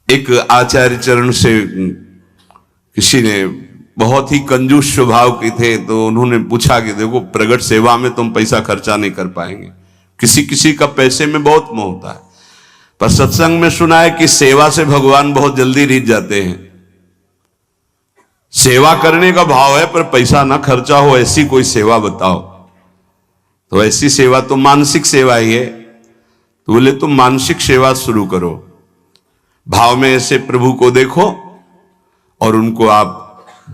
एक आचार्य चरण से किसी ने, बहुत ही कंजूस स्वभाव के थे, तो उन्होंने पूछा कि देखो प्रगट सेवा में तुम पैसा खर्चा नहीं कर पाएंगे, किसी किसी का पैसे में बहुत मोह होता है, पर सत्संग में सुना है कि सेवा से भगवान बहुत जल्दी रीझ जाते हैं। सेवा करने का भाव है पर पैसा ना खर्चा हो, ऐसी कोई सेवा बताओ। तो ऐसी सेवा तो मानसिक सेवा ही है। तो बोले तुम मानसिक सेवा शुरू करो, भाव में ऐसे प्रभु को देखो और उनको आप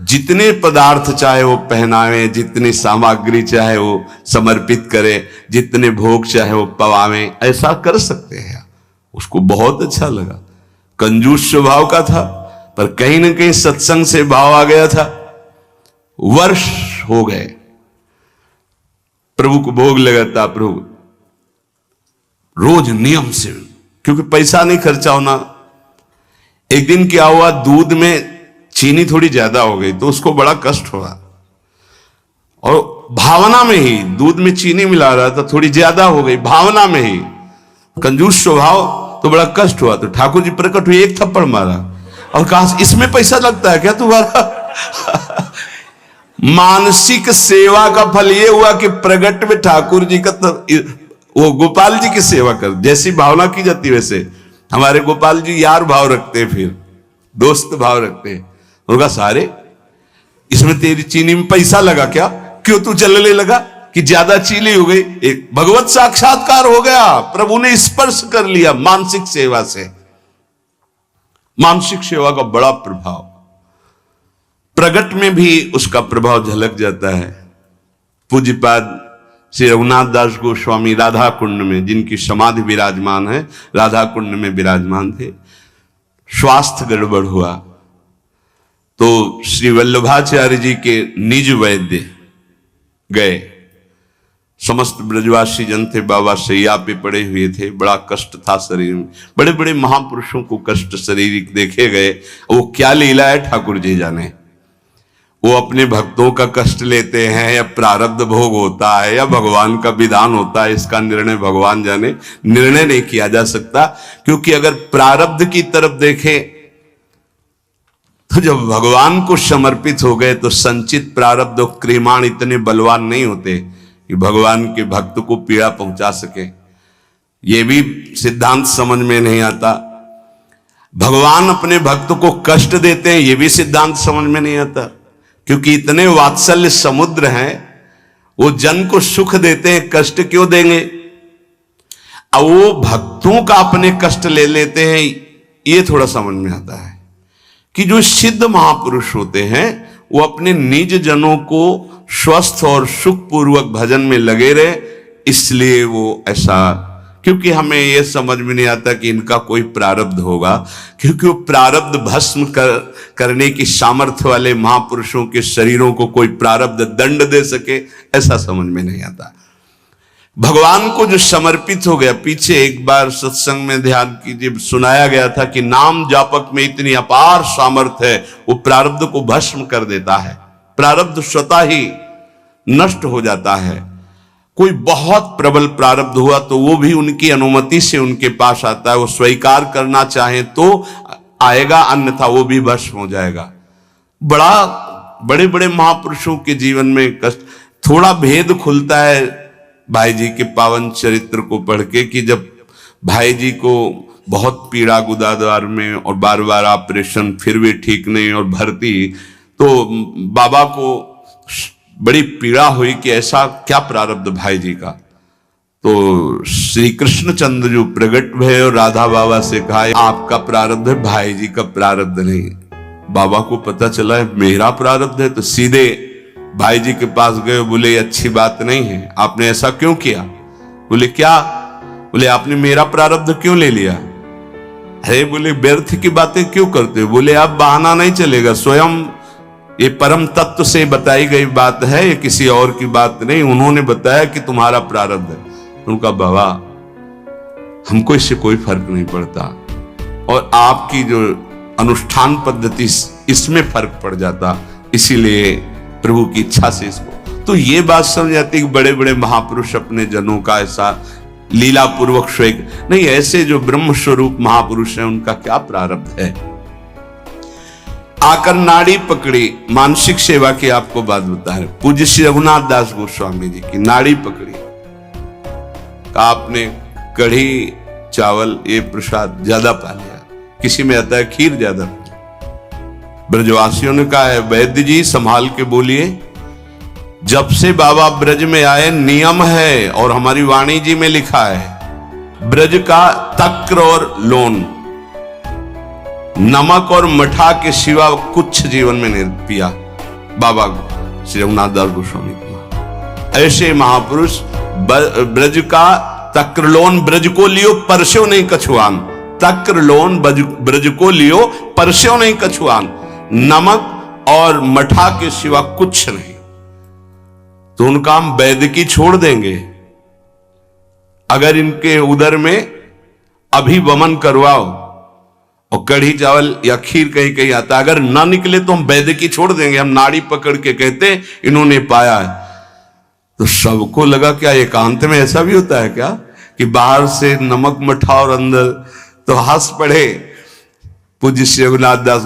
जितने पदार्थ चाहे वो पहनावे, जितनी सामग्री चाहे वो समर्पित करें, जितने भोग चाहे वो पवावे, ऐसा कर सकते हैं। उसको बहुत अच्छा लगा। कंजूस स्वभाव का था पर कहीं ना कहीं सत्संग से भाव आ गया था। वर्ष हो गए, प्रभु को भोग लगाता, प्रभु रोज नियम से, क्योंकि पैसा नहीं खर्चा होना। एक दिन क्या हुआ, दूध में चीनी थोड़ी ज्यादा हो गई तो उसको बड़ा कष्ट हुआ, और भावना में ही दूध में चीनी मिला रहा था, थोड़ी ज्यादा हो गई भावना में ही, कंजूस स्वभाव, तो बड़ा कष्ट हुआ। तो ठाकुर जी प्रकट हुए, एक थप्पड़ मारा और कहा इसमें पैसा लगता है क्या तुम्हारा? मानसिक सेवा का फल ये हुआ कि प्रगट में ठाकुर जी का वो गोपाल जी की सेवा कर, जैसी भावना की जाती वैसे हमारे गोपाल जी यार भाव रखते, फिर दोस्त भाव रखते। उनका सारे इसमें तेरी चीनी में पैसा लगा क्या, क्यों तू चलने लगा कि ज्यादा चीनी हो गई? एक भगवत साक्षात्कार हो गया, प्रभु ने स्पर्श कर लिया मानसिक सेवा से। मानसिक सेवा का बड़ा प्रभाव, प्रगट में भी उसका प्रभाव झलक जाता है। पूज्यपाद श्री रघुनाथ दास गोस्वामी राधा कुंड में, जिनकी समाधि विराजमान है, राधा कुंड में विराजमान थे। स्वास्थ्य गड़बड़ हुआ तो श्री वल्लभाचार्य जी के निज वैद्य गए। समस्त ब्रजवासी जन थे, बाबा सैया पे पड़े हुए थे, बड़ा कष्ट था शरीर में। बड़े बड़े महापुरुषों को कष्ट शारीरिक देखे गए, वो क्या लीला है ठाकुर जी जाने। वो अपने भक्तों का कष्ट लेते हैं या प्रारब्ध भोग होता है या भगवान का विधान होता है, इसका निर्णय भगवान जाने। निर्णय नहीं किया जा सकता, क्योंकि अगर प्रारब्ध की तरफ देखें तो जब भगवान को समर्पित हो गए तो संचित प्रारब्ध और क्रियमाण इतने बलवान नहीं होते कि भगवान के भक्त को पीड़ा पहुंचा सके। ये भी सिद्धांत समझ में नहीं आता। भगवान अपने भक्त को कष्ट देते हैं, ये भी सिद्धांत समझ में नहीं आता, क्योंकि इतने वात्सल्य समुद्र हैं, वो जन को सुख देते हैं, कष्ट क्यों देंगे? अब वो भक्तों का अपने कष्ट ले लेते हैं, ये थोड़ा समझ में आता है कि जो सिद्ध महापुरुष होते हैं वो अपने निज जनों को स्वस्थ और सुखपूर्वक भजन में लगे रहे, इसलिए वो ऐसा। क्योंकि हमें यह समझ में नहीं आता कि इनका कोई प्रारब्ध होगा, क्योंकि वो प्रारब्ध भस्म करने की सामर्थ्य वाले महापुरुषों के शरीरों को कोई प्रारब्ध दंड दे सके, ऐसा समझ में नहीं आता। भगवान को जो समर्पित हो गया, पीछे एक बार सत्संग में ध्यान कीजिए, सुनाया गया था कि नाम जापक में इतनी अपार सामर्थ्य है, वो प्रारब्ध को भस्म कर देता है, प्रारब्ध स्वतः ही नष्ट हो जाता है। कोई बहुत प्रबल प्रारब्ध हुआ तो वो भी उनकी अनुमति से उनके पास आता है, वो स्वीकार करना चाहे तो आएगा, अन्यथा वो भी भस्म हो जाएगा। बड़े बड़े महापुरुषों के जीवन में कष्ट, थोड़ा भेद खुलता है भाई जी के पावन चरित्र को पढ़ के, कि जब भाई जी को बहुत पीड़ा गुदाद्वार में और बार बार ऑपरेशन, फिर भी ठीक नहीं और भर्ती, तो बाबा को बड़ी पीड़ा हुई कि ऐसा क्या प्रारब्ध भाई जी का। तो श्री कृष्णचंद्र जो प्रगट हुए और राधा बाबा से कहा आपका प्रारब्ध है, भाई जी का प्रारब्ध नहीं। बाबा को पता चला है मेरा प्रारब्ध है, तो सीधे भाई जी के पास गए, बोले अच्छी बात नहीं है, आपने ऐसा क्यों किया? बोले क्या? बोले आपने मेरा प्रारब्ध क्यों ले लिया? अरे बोले व्यर्थ की बातें क्यों करते हो? बोले आप बहाना नहीं चलेगा, स्वयं ये परम तत्व से बताई गई बात है, ये किसी और की बात नहीं, उन्होंने बताया कि तुम्हारा प्रारब्ध है। उनका बाबा हमको इससे कोई फर्क नहीं पड़ता, और आपकी जो अनुष्ठान पद्धति इसमें फर्क पड़ जाता, इसीलिए प्रभु की इच्छा से इसको। तो ये बात समझ आती कि बड़े बड़े महापुरुष अपने जनों का ऐसा लीला पूर्वक श्वेक नहीं, ऐसे जो ब्रह्म स्वरूप महापुरुष हैं उनका क्या प्रारब्ध है। आकर नाड़ी पकड़ी, मानसिक सेवा की आपको बात बता रहे, पूज्य श्री रघुनाथ दास गोस्वामी जी की नाड़ी पकड़ी, आपने कढ़ी चावल ये प्रसाद ज्यादा पा लिया, किसी में आता है खीर ज्यादा। ब्रजवासियों ने कहा है वैद्य जी संभाल के बोलिए, जब से बाबा ब्रज में आए नियम है और हमारी वाणी जी में लिखा है, ब्रज का तक्र और लोन, नमक और मठा के सिवा कुछ जीवन में नहीं पिया बाबा श्री रघुनाथ दास गोस्वामी को। ऐसे महापुरुष ब्रज का तक्रलोन ब्रज को लियो परस्यो नहीं कछुआन, तक्रलोन ब्रज को लियो परस्यो नहीं कछुआन, नमक और मठा के सिवा कुछ नहीं। तो उनका हम वैद्य की छोड़ देंगे, अगर इनके उदर में अभिवमन करवाओ और कढ़ी चावल या खीर कहीं कहीं आता, अगर ना निकले तो हम वैद्य की छोड़ देंगे, हम नाड़ी पकड़ के कहते इन्होंने पाया है। तो सबको लगा क्या एकांत में ऐसा भी होता है क्या कि बाहर से नमक मठा और अंदर, तो हंस पड़े पूज्य श्री रघुनाथ दास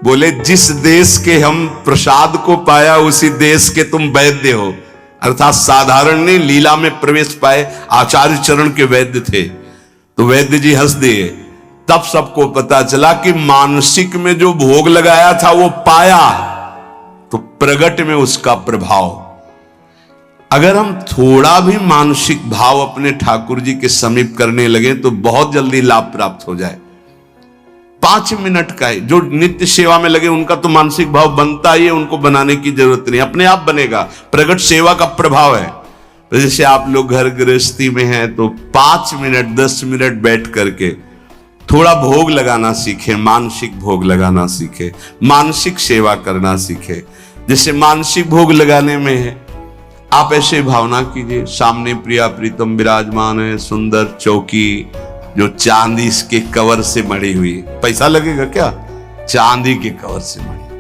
बोले, जिस देश के हम प्रसाद को पाया उसी देश के तुम वैद्य हो। अर्थात साधारण ने लीला में प्रवेश पाए, आचार्य चरण के वैद्य थे। तो वैद्य जी हंस दिए। तब सबको पता चला कि मानसिक में जो भोग लगाया था वो पाया, तो प्रगट में उसका प्रभाव। अगर हम थोड़ा भी मानसिक भाव अपने ठाकुर जी के समीप करने लगे तो बहुत जल्दी लाभ प्राप्त हो जाए। 5 मिनट का है, जो नित्य सेवा में लगे उनका तो मानसिक भाव बनता ही है, उनको बनाने की जरूरत नहीं, अपने आप बनेगा। प्रगट सेवा का प्रभाव है। जैसे आप लोग घर गृहस्थी में हैं तो 5 मिनट 10 मिनट बैठ करके थोड़ा भोग लगाना सीखे, मानसिक भोग लगाना सीखे, मानसिक सेवा करना सीखे। जैसे मानसिक भोग लगाने में है, आप ऐसे भावना कीजिए सामने प्रिया प्रीतम विराजमान है, सुंदर चौकी जो चांदी के कवर से मढ़ी हुई, पैसा लगेगा क्या, चांदी के कवर से मढ़ी,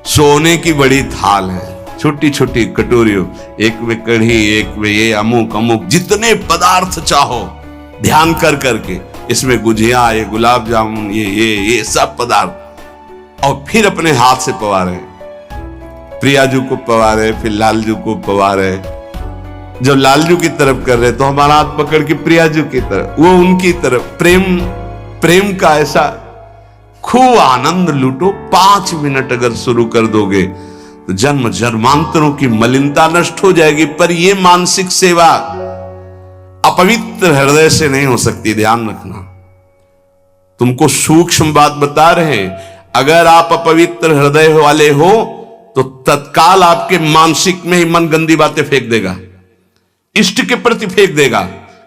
सोने की बड़ी थाल है, छोटी छोटी कटोरियों, एक में कढ़ी, एक में ये अमुक अमुक, जितने पदार्थ चाहो ध्यान कर करके, इसमें गुजिया, ये गुलाब जामुन, ये सब पदार्थ, और फिर अपने हाथ से पवारे, प्रियाजू को पवारे, फिर लालजू को पवारे। जब लालजू की तरफ कर रहे तो हमारा हाथ पकड़ के प्रियाजू की तरफ, वो उनकी तरफ, प्रेम का ऐसा खूब आनंद लूटो। 5 मिनट अगर शुरू कर दोगे तो जन्म जन्मांतरों की मलिनता नष्ट हो जाएगी। पर ये मानसिक सेवा अपवित्र हृदय से नहीं हो सकती, ध्यान रखना। तुमको सूक्ष्म बात बता रहे हैं, अगर आप अपवित्र हृदय वाले हो तो तत्काल आपके मानसिक में ही मन गंदी बातें फेंक देगा, इष्ट के प्रति फेंक देगा।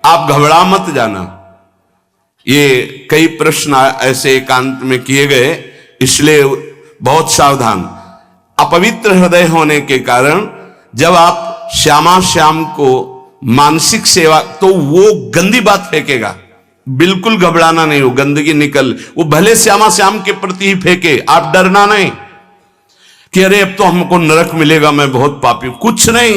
आप घबरा मत जाना। ये कई प्रश्न ऐसे एकांत में किए गए, इसलिए बहुत सावधान। अपवित्र हृदय होने के कारण जब आप श्यामा श्याम को मानसिक सेवा, तो वो गंदी बात फेंकेगा, बिल्कुल घबराना नहीं, हो गंदगी निकल, वो भले श्यामा श्याम के प्रति ही फेंके, आप डरना नहीं कि अरे अब तो हमको नरक मिलेगा, मैं बहुत पापी हूं, कुछ नहीं।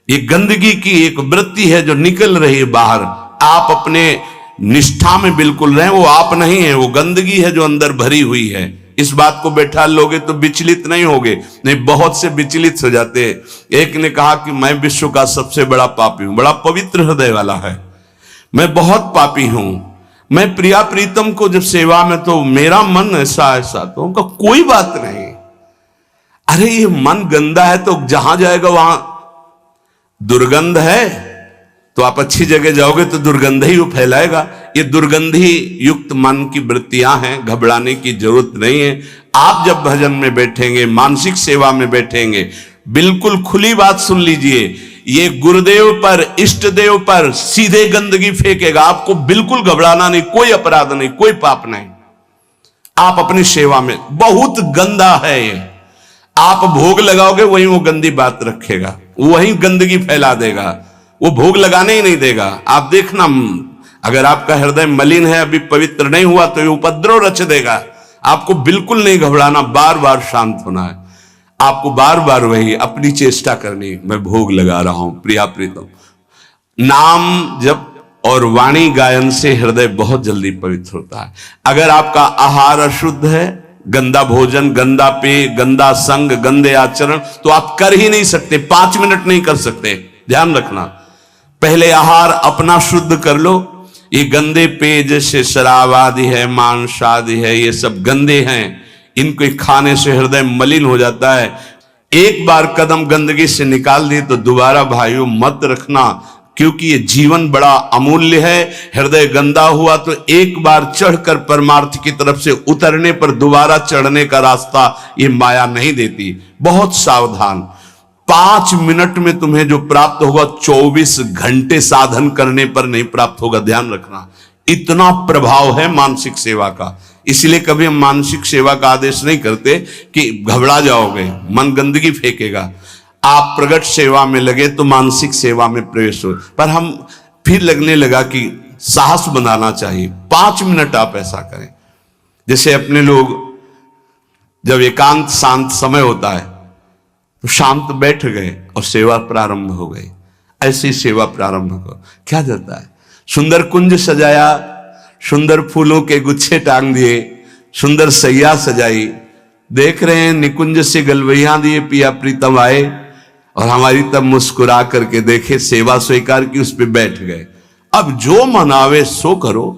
ये गंदगी की एक वृत्ति है जो निकल रही है बाहर। आप अपने निष्ठा में बिल्कुल रहें, वो आप नहीं है, वो गंदगी है जो अंदर भरी हुई है। इस बात को बैठा लोगे तो विचलित नहीं होगे, नहीं बहुत से विचलित हो जाते हैं। एक ने कहा कि मैं विश्व का सबसे बड़ा पापी हूं, बड़ा पवित्र हृदय वाला है, मैं बहुत पापी हूं, मैं प्रिया प्रीतम को जब सेवा में तो मेरा मन ऐसा ऐसा, तो उनका कोई बात नहीं। अरे ये मन गंदा है तो जहां जाएगा वहां दुर्गंध है, तो आप अच्छी जगह जाओगे तो दुर्गंध ही वो फैलाएगा। ये दुर्गंधी युक्त मन की वृत्तियां हैं, घबराने की जरूरत नहीं है। आप जब भजन में बैठेंगे, मानसिक सेवा में बैठेंगे, बिल्कुल खुली बात सुन लीजिए, ये गुरुदेव पर, इष्ट देव पर सीधे गंदगी फेंकेगा। आपको बिल्कुल घबराना नहीं, कोई अपराध नहीं, कोई पाप नहीं। आप अपनी सेवा में, बहुत गंदा है ये, आप भोग लगाओगे वहीं वो गंदी बात रखेगा, वहीं गंदगी फैला देगा, वो भोग लगाने ही नहीं देगा। आप देखना, अगर आपका हृदय मलिन है, अभी पवित्र नहीं हुआ, तो ये उपद्रव रच देगा। आपको बिल्कुल नहीं घबराना, बार बार शांत होना है। आपको बार बार वही अपनी चेष्टा करनी, मैं भोग लगा रहा हूं प्रिया प्रीतम। नाम जब और वाणी गायन से हृदय बहुत जल्दी पवित्र होता है। अगर आपका आहार अशुद्ध है, गंदा भोजन, गंदा पेय, गंदा संग, गंदे आचरण, तो आप कर ही नहीं सकते, 5 मिनट नहीं कर सकते। ध्यान रखना, पहले आहार अपना शुद्ध कर लो। ये गंदे पेय जैसे शराब आदि है, मांस आदि है, ये सब गंदे हैं, इनको खाने से हृदय मलिन हो जाता है। एक बार कदम गंदगी से निकाल दिए तो दोबारा भाइयों मत रखना, क्योंकि ये जीवन बड़ा अमूल्य है। हृदय गंदा हुआ तो एक बार चढ़कर परमार्थ की तरफ से उतरने पर दोबारा चढ़ने का रास्ता ये माया नहीं देती। बहुत सावधान। 5 मिनट में तुम्हें जो प्राप्त होगा 24 घंटे साधन करने पर नहीं प्राप्त होगा। ध्यान रखना, इतना प्रभाव है मानसिक सेवा का। इसलिए कभी हम मानसिक सेवा का आदेश नहीं करते कि घबरा जाओगे, मन गंदगी फेंकेगा। आप प्रगट सेवा में लगे तो मानसिक सेवा में प्रवेश हो। पर हम फिर लगने लगा कि साहस बनाना चाहिए। 5 मिनट आप ऐसा करें, जैसे अपने लोग जब एकांत शांत समय होता है तो शांत बैठ गए और सेवा प्रारंभ हो गई। ऐसी सेवा प्रारंभ करो। क्या जाता है, सुंदर कुंज सजाया, सुंदर फूलों के गुच्छे टांग दिए, सुंदर सैया सजाई, देख रहे हैं निकुंज से गलवैया दिए, पिया प्रीतम आए और हमारी तब मुस्कुरा करके देखे, सेवा स्वीकार की, उस पर बैठ गए। अब जो मन आवे सो करो,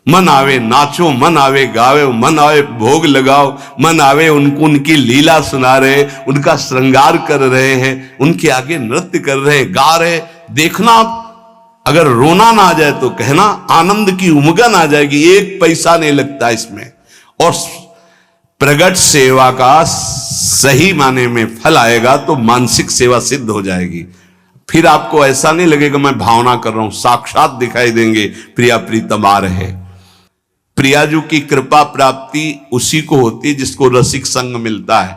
मन आवे नाचो, मन आवे गावे, मन आवे भोग लगाओ, मन आवे उनकी लीला सुना रहे, उनका श्रृंगार कर रहे हैं, उनके आगे नृत्य कर रहे हैं, गा रहे। देखना, अगर रोना ना आ जाए तो कहना, आनंद की उमगन आ जाएगी। 1 पैसा नहीं लगता इसमें। और प्रगट सेवा का सही माने में फल आएगा तो मानसिक सेवा सिद्ध हो जाएगी। फिर आपको ऐसा नहीं लगेगा मैं भावना कर रहा हूं, साक्षात दिखाई देंगे प्रिया प्रीतम आ रहे। प्रियाजू की कृपा प्राप्ति उसी को होती है जिसको रसिक संग मिलता है।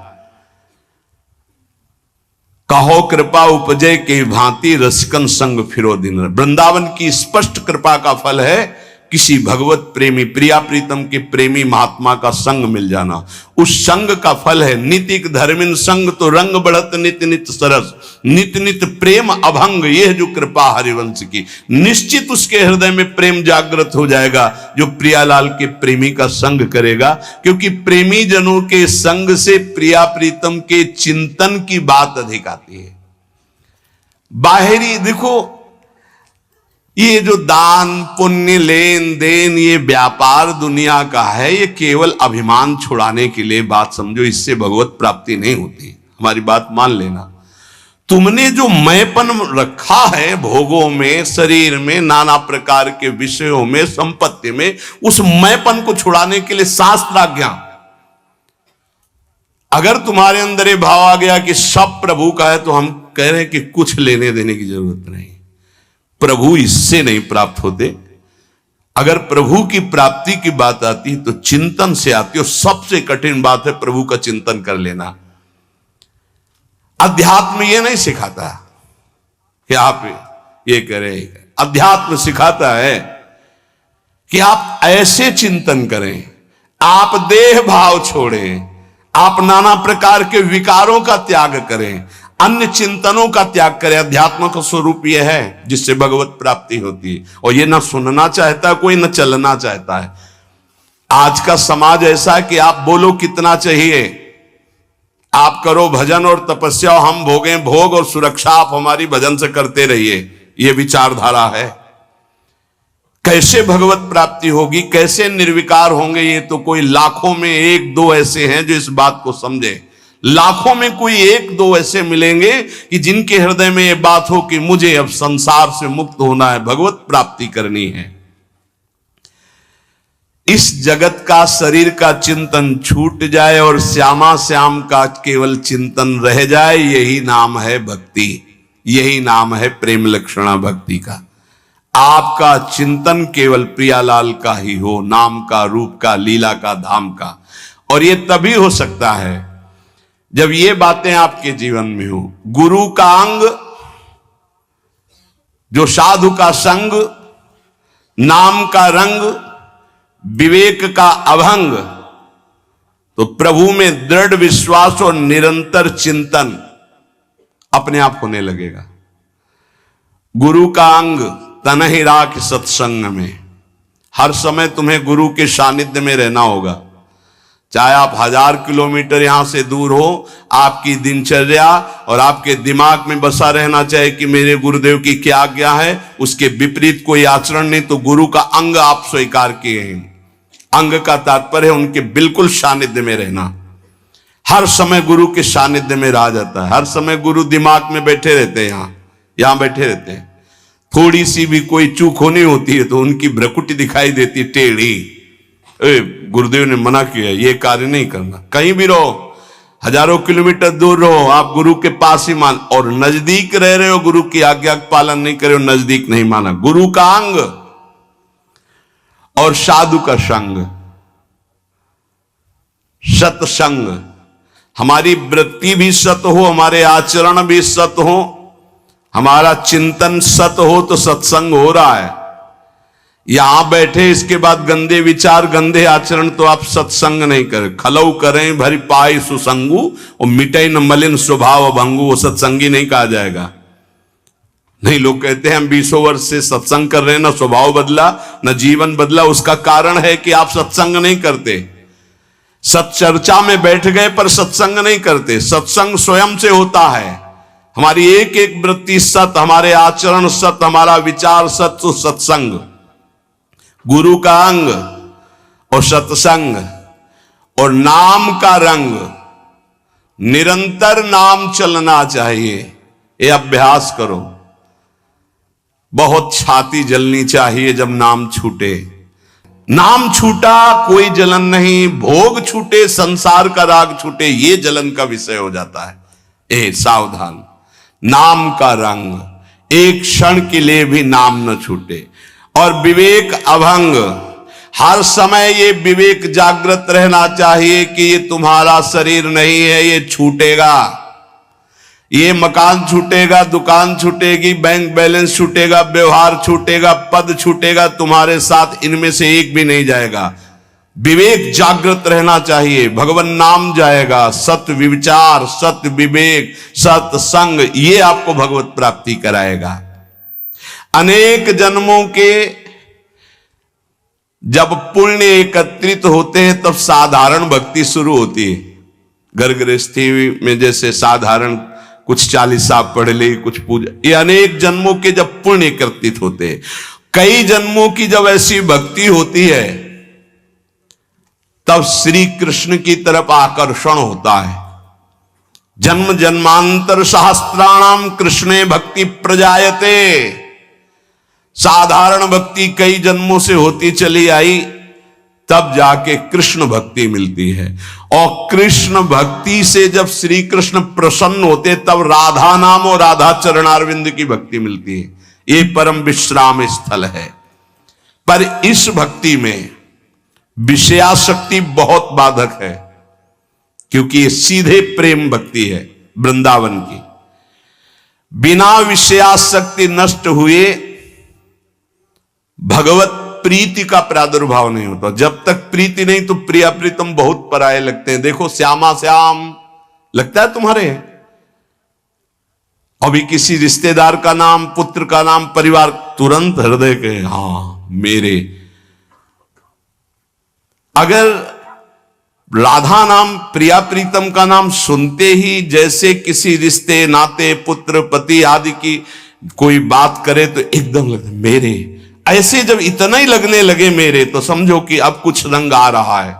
कहो कृपा उपजय के भांति रसिकन संग फिरो दिन। वृंदावन की स्पष्ट कृपा का फल है किसी भगवत प्रेमी, प्रिया प्रीतम के प्रेमी महात्मा का संग मिल जाना। उस संग का फल है नितिक धर्मिन संग तो रंग बढ़त नित नित सरस, नित नित प्रेम अभंग। यह जो कृपा हरिवंश की, निश्चित उसके हृदय में प्रेम जागृत हो जाएगा जो प्रियालाल के प्रेमी का संग करेगा। क्योंकि प्रेमी जनों के संग से प्रिया प्रीतम के चिंतन की बात अधिक आती है। बाहरी देखो, ये जो दान पुण्य लेन देन, ये व्यापार दुनिया का है, ये केवल अभिमान छुड़ाने के लिए बात समझो। इससे भगवत प्राप्ति नहीं होती। हमारी बात मान लेना। तुमने जो मैंपन रखा है भोगों में, शरीर में, नाना प्रकार के विषयों में, संपत्ति में, उस मैंपन को छुड़ाने के लिए शास्त्राज्ञा। अगर तुम्हारे अंदर ये भाव आ गया कि सब प्रभु का है, तो हम कह रहे हैं कि कुछ लेने देने की जरूरत नहीं। प्रभु इससे नहीं प्राप्त होते। अगर प्रभु की प्राप्ति की बात आती है तो चिंतन से आती है। और सबसे कठिन बात है प्रभु का चिंतन कर लेना। अध्यात्म ये नहीं सिखाता कि आप ये करें। अध्यात्म सिखाता है कि आप ऐसे चिंतन करें, आप देह भाव छोड़ें, आप नाना प्रकार के विकारों का त्याग करें, अन्य चिंतनों का त्याग करें। अध्यात्म का स्वरूप यह है जिससे भगवत प्राप्ति होती है। और ये ना सुनना चाहता कोई, ना चलना चाहता है। आज का समाज ऐसा है कि आप बोलो कितना चाहिए, आप करो भजन और तपस्या, हम भोगें भोग और सुरक्षा आप हमारी भजन से करते रहिए। ये विचारधारा है। कैसे भगवत प्राप्ति होगी, कैसे निर्विकार होंगे, ये तो कोई लाखों में 1-2 ऐसे हैं जो इस बात को समझे। लाखों में कोई 1-2 ऐसे मिलेंगे कि जिनके हृदय में यह बात हो कि मुझे अब संसार से मुक्त होना है, भगवत प्राप्ति करनी है। इस जगत का, शरीर का चिंतन छूट जाए और श्यामा श्याम का केवल चिंतन रह जाए, यही नाम है भक्ति, यही नाम है प्रेम लक्षणा भक्ति का। आपका चिंतन केवल प्रियालाल का ही हो, नाम का, रूप का, लीला का, धाम का। और ये तभी हो सकता है जब ये बातें आपके जीवन में हो। गुरु का अंग, जो साधु का संग, नाम का रंग, विवेक का अभंग, तो प्रभु में दृढ़ विश्वास और निरंतर चिंतन अपने आप होने लगेगा। गुरु का अंग, तनहि राख सत्संग में। हर समय तुम्हें गुरु के सानिध्य में रहना होगा। चाहे आप 1000 किलोमीटर यहां से दूर हो, आपकी दिनचर्या और आपके दिमाग में बसा रहना चाहिए कि मेरे गुरुदेव की क्या आज्ञा है, उसके विपरीत कोई आचरण नहीं तो गुरु का अंग आप स्वीकार किए हैं। अंग का तात्पर्य है उनके बिल्कुल सानिध्य में रहना। हर समय गुरु के सानिध्य में रहा जाता है। हर समय गुरु दिमाग में बैठे रहते हैं, यहां बैठे रहते हैं। थोड़ी सी भी कोई चूक होनी होती है तो उनकी भ्रकुटी दिखाई देती टेढ़ी। गुरुदेव ने मना किया, ये कार्य नहीं करना। कहीं भी रहो, हजारों किलोमीटर दूर रहो, आप गुरु के पास ही मान। और नजदीक रह रहे हो, गुरु की आज्ञा का पालन नहीं करे हो, नजदीक नहीं माना। गुरु का अंग और साधु का संग, सत्संग। हमारी वृत्ति भी सत हो, हमारे आचरण भी सत हो, हमारा चिंतन सत हो तो सत्संग हो रहा है। यहां बैठे इसके बाद गंदे विचार गंदे आचरण तो आप सत्संग नहीं करें। खलऊ करें भरी पाई सुसंगु और मिटे न मलिन स्वभाव भंगु, वो सत्संगी नहीं कहा जाएगा। नहीं, लोग कहते हैं हम 20 वर्ष से सत्संग कर रहे हैं, ना स्वभाव बदला न जीवन बदला। उसका कारण है कि आप सत्संग नहीं करते। सत्चर्चा में बैठ गए पर सत्संग नहीं करते। सत्संग स्वयं से होता है। हमारी एक एक वृत्ति सत, हमारे आचरण सत, हमारा विचार सत, तो सत्संग। गुरु का अंग और सत्संग और नाम का रंग, निरंतर नाम चलना चाहिए। ये अभ्यास करो। बहुत छाती जलनी चाहिए जब नाम छूटे। नाम छूटा कोई जलन नहीं, भोग छूटे संसार का राग छूटे, ये जलन का विषय हो जाता है। ए सावधान, नाम का रंग, एक क्षण के लिए भी नाम न छूटे। और विवेक अभंग, हर समय ये विवेक जागृत रहना चाहिए कि ये तुम्हारा शरीर नहीं है, ये छूटेगा। ये मकान छूटेगा, दुकान छूटेगी, बैंक बैलेंस छूटेगा, व्यवहार छूटेगा, पद छूटेगा, तुम्हारे साथ इनमें से एक भी नहीं जाएगा। विवेक जागृत रहना चाहिए। भगवान नाम जाएगा, सत्य विचार, सत्य विवेक, सत्संग, ये आपको भगवत प्राप्ति कराएगा। अनेक जन्मों के जब पुण्य एकत्रित होते हैं तब साधारण भक्ति शुरू होती है। घर गृहस्थी में जैसे साधारण कुछ 40 साल पढ़ ली, कुछ पूजा, ये अनेक जन्मों के जब पुण्य एकत्रित होते हैं, कई जन्मों की जब ऐसी भक्ति होती है तब श्री कृष्ण की तरफ आकर्षण होता है। जन्म जन्मांतर सहस्त्राणाम कृष्णे भक्ति प्रजायते। साधारण भक्ति कई जन्मों से होती चली आई, तब जाके कृष्ण भक्ति मिलती है। और कृष्ण भक्ति से जब श्री कृष्ण प्रसन्न होते तब राधा नाम और राधा चरणारविंद की भक्ति मिलती है। ये परम विश्राम स्थल है। पर इस भक्ति में विषयाशक्ति बहुत बाधक है, क्योंकि ये सीधे प्रेम भक्ति है वृंदावन की। बिना विषयाशक्ति नष्ट हुए भगवत प्रीति का प्रादुर्भाव नहीं होता। जब तक प्रीति नहीं तो प्रिया प्रीतम बहुत पराये लगते हैं। देखो श्यामा श्याम लगता है तुम्हारे, अभी किसी रिश्तेदार का नाम, पुत्र का नाम, परिवार, तुरंत हृदय के हाँ मेरे। अगर राधा नाम, प्रिया प्रीतम का नाम सुनते ही जैसे किसी रिश्ते नाते, पुत्र पति आदि की कोई बात करे तो एकदम लगता मेरे। ऐसे जब इतना ही लगने लगे मेरे, तो समझो कि अब कुछ रंग आ रहा है।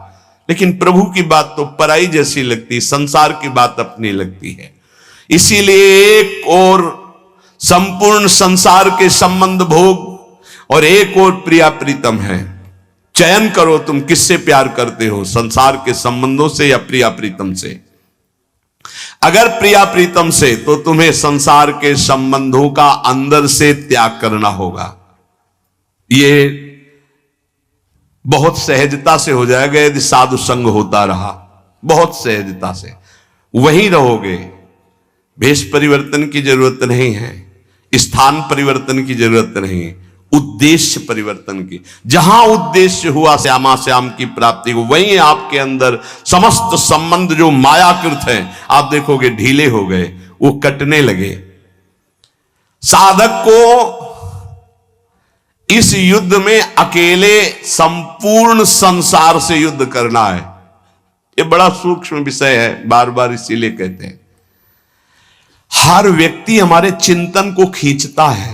लेकिन प्रभु की बात तो पराई जैसी लगती, संसार की बात अपनी लगती है। इसीलिए एक और संपूर्ण संसार के संबंध भोग और एक और प्रिया प्रीतम है। चयन करो तुम किससे प्यार करते हो, संसार के संबंधों से या प्रिया प्रीतम से। अगर प्रिया प्रीतम से, तो तुम्हें संसार के संबंधों का अंदर से त्याग करना होगा। ये बहुत सहजता से हो जाएगा यदि साधु संग होता रहा, बहुत सहजता से वहीं रहोगे। भेष परिवर्तन की जरूरत नहीं है, स्थान परिवर्तन की जरूरत नहीं है, उद्देश्य परिवर्तन की। जहां उद्देश्य हुआ श्यामा श्याम की प्राप्ति को, वहीं आपके अंदर समस्त संबंध जो मायाकृत हैं आप देखोगे ढीले हो गए, वो कटने लगे। साधक को इस युद्ध में अकेले संपूर्ण संसार से युद्ध करना है। ये बड़ा सूक्ष्म विषय है, बार बार इसीलिए कहते हैं। हर व्यक्ति हमारे चिंतन को खींचता है,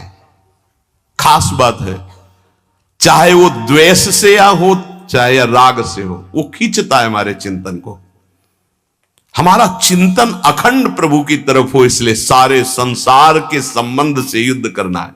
खास बात है, चाहे वो द्वेष से या हो चाहे या राग से हो, वो खींचता है हमारे चिंतन को। हमारा चिंतन अखंड प्रभु की तरफ हो, इसलिए सारे संसार के संबंध से युद्ध करना है।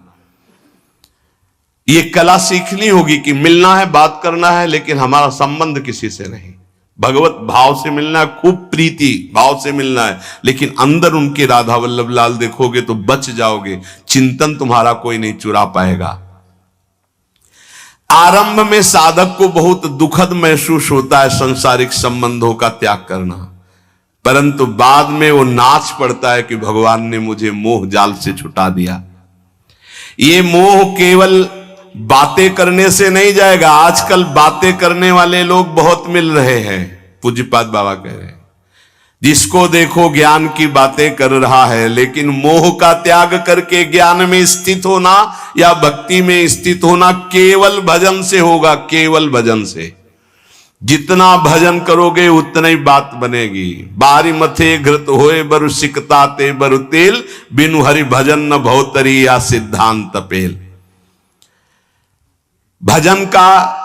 ये कला सीखनी होगी कि मिलना है, बात करना है, लेकिन हमारा संबंध किसी से नहीं। भगवत भाव से मिलना है, खूब प्रीति भाव से मिलना है, लेकिन अंदर उनके राधा वल्लभ लाल देखोगे तो बच जाओगे। चिंतन तुम्हारा कोई नहीं चुरा पाएगा। आरंभ में साधक को बहुत दुखद महसूस होता है सांसारिक संबंधों का त्याग करना, परंतु बाद में वो नाच पड़ता है कि भगवान ने मुझे मोह जाल से छुटा दिया। ये मोह केवल बातें करने से नहीं जाएगा। आजकल बातें करने वाले लोग बहुत मिल रहे हैं। पूज्यपाद बाबा कह रहे हैं, जिसको देखो ज्ञान की बातें कर रहा है, लेकिन मोह का त्याग करके ज्ञान में स्थित होना या भक्ति में स्थित होना केवल भजन से होगा, केवल भजन से। जितना भजन करोगे उतना ही बात बनेगी। बारी मथे घृत होए बरु सिकता ते बरु तेल, बिनु हरि भजन न भवतरी या सिद्धांत पेल। भजन का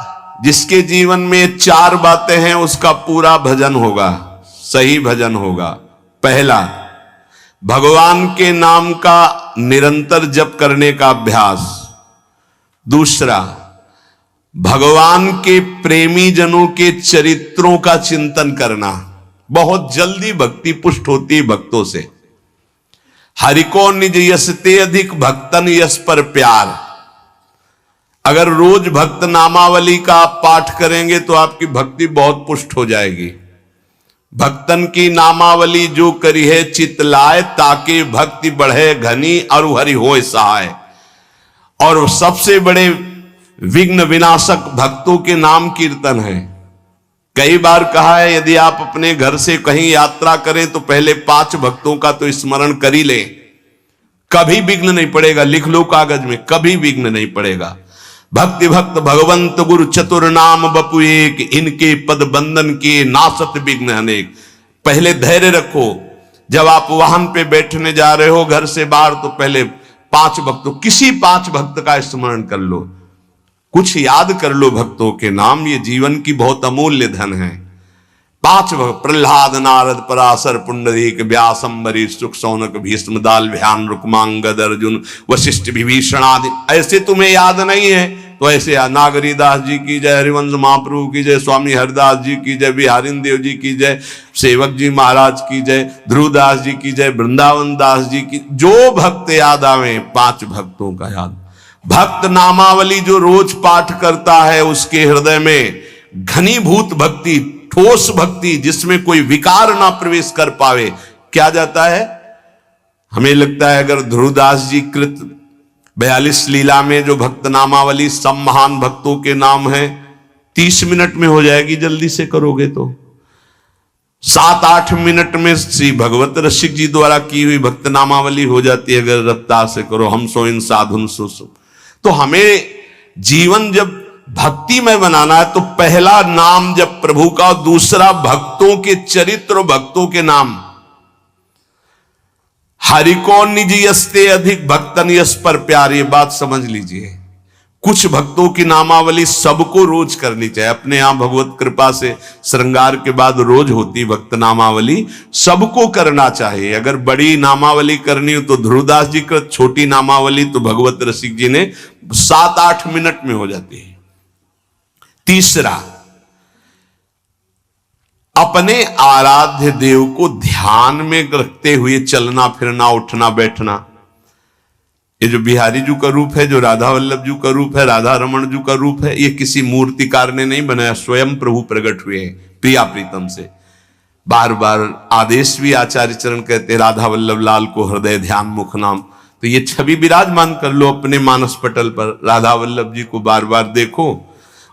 जिसके जीवन में 4 बातें हैं, उसका पूरा भजन होगा, सही भजन होगा। पहला, भगवान के नाम का निरंतर जप करने का अभ्यास। दूसरा, भगवान के प्रेमी जनों के चरित्रों का चिंतन करना। बहुत जल्दी भक्ति पुष्ट होती है भक्तों से। हरि को निज यस ते अधिक भक्तन यस पर प्यार। अगर रोज भक्त नामावली का आप पाठ करेंगे तो आपकी भक्ति बहुत पुष्ट हो जाएगी। भक्तन की नामावली जो करी है चित लाए, ताकि भक्ति बढ़े घनी और हरि होए सहाय। और सबसे बड़े विघ्न विनाशक भक्तों के नाम कीर्तन है। कई बार कहा है, यदि आप अपने घर से कहीं यात्रा करें तो पहले 5 भक्तों का तो स्मरण कर ही लें, कभी विघ्न नहीं पड़ेगा। लिख लो कागज में, कभी विघ्न नहीं पड़ेगा। भक्ति भक्त भगवंत गुरु चतुर नाम बपु एक, इनके पद बंधन के नासत विघ्न अनेक। पहले धैर्य रखो। जब आप वाहन पे बैठने जा रहे हो घर से बाहर, तो पहले 5 भक्तों, किसी 5 भक्त का स्मरण कर लो, कुछ याद कर लो भक्तों के नाम। ये जीवन की बहुत अमूल्य धन है। 5 भक्त, प्रहलाद नारद पराशर पुंडरीक व्यास अम्बरीश सुख सौनक भीष्म दाल भ्यान रुक्मांगद अर्जुन वशिष्ठ विभीषण आदि। ऐसे तुम्हें याद नहीं है तो ऐसे नागरीदास जी की जय, हरिवंश महाप्रभु की जय, स्वामी हरिदास जी की जय, बिहारिन देव जी की जय, सेवक जी महाराज की जय, ध्रुवदास जी की जय, वृंदावन दास जी की। जो भक्त याद आवे 5 भक्तों का याद। भक्त नामावली जो रोज पाठ करता है, उसके हृदय में घनीभूत भक्ति, ठोस भक्ति, जिसमें कोई विकार ना प्रवेश कर पावे, क्या जाता है। हमें लगता है अगर ध्रुवदास जी कृत 42 लीला में जो भक्त नामावली सब महान भक्तों के नाम है 30 मिनट में हो जाएगी, जल्दी से करोगे तो। 7-8 मिनट में श्री भगवत रसिक जी द्वारा की हुई भक्त नामावली हो जाती है, अगर रफ्तार से करो। हम सो इन साधुन सो। तो हमें जीवन जब भक्ति में बनाना है तो पहला नाम जब प्रभु का, दूसरा भक्तों के चरित्र, भक्तों के नाम। हरि को निज यस्ते अधिक भक्तन यस पर प्यार। ये बात समझ लीजिए। कुछ भक्तों की नामावली सबको रोज करनी चाहिए। अपने यहां भगवत कृपा से श्रृंगार के बाद रोज होती भक्त नामावली, सबको करना चाहिए। अगर बड़ी नामावली करनी हो तो ध्रुवदास जी का, छोटी नामावली तो भगवत रसिक जी ने 7-8 मिनट में हो जाती है। तीसरा, अपने आराध्य देव को ध्यान में रखते हुए चलना फिरना, उठना बैठना। ये जो बिहारी जी का रूप है, जो राधा वल्लभ जी का रूप है, राधा रमन जी का रूप है, ये किसी मूर्तिकार ने नहीं बनाया, स्वयं प्रभु प्रकट हुए हैं प्रिया प्रीतम से। बार बार आदेश भी आचार्य चरण कहते, राधा वल्लभ लाल को हृदय ध्यान मुख नाम। तो ये छवि विराजमान कर लो अपने मानस पटल पर। राधा वल्लभ जी को बार बार देखो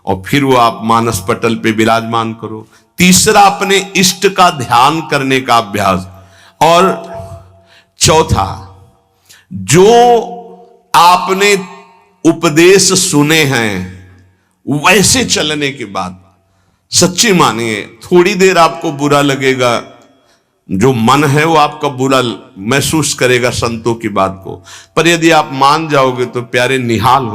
और फिर वो आप मानस पटल पे विराजमान करो। तीसरा, अपने इष्ट का ध्यान करने का अभ्यास। और चौथा, जो आपने उपदेश सुने हैं वैसे चलने के बाद सच्ची मानिए, थोड़ी देर आपको बुरा लगेगा, जो मन है वो आपका बुरा महसूस करेगा संतों की बात को, पर यदि आप मान जाओगे तो प्यारे निहाल हो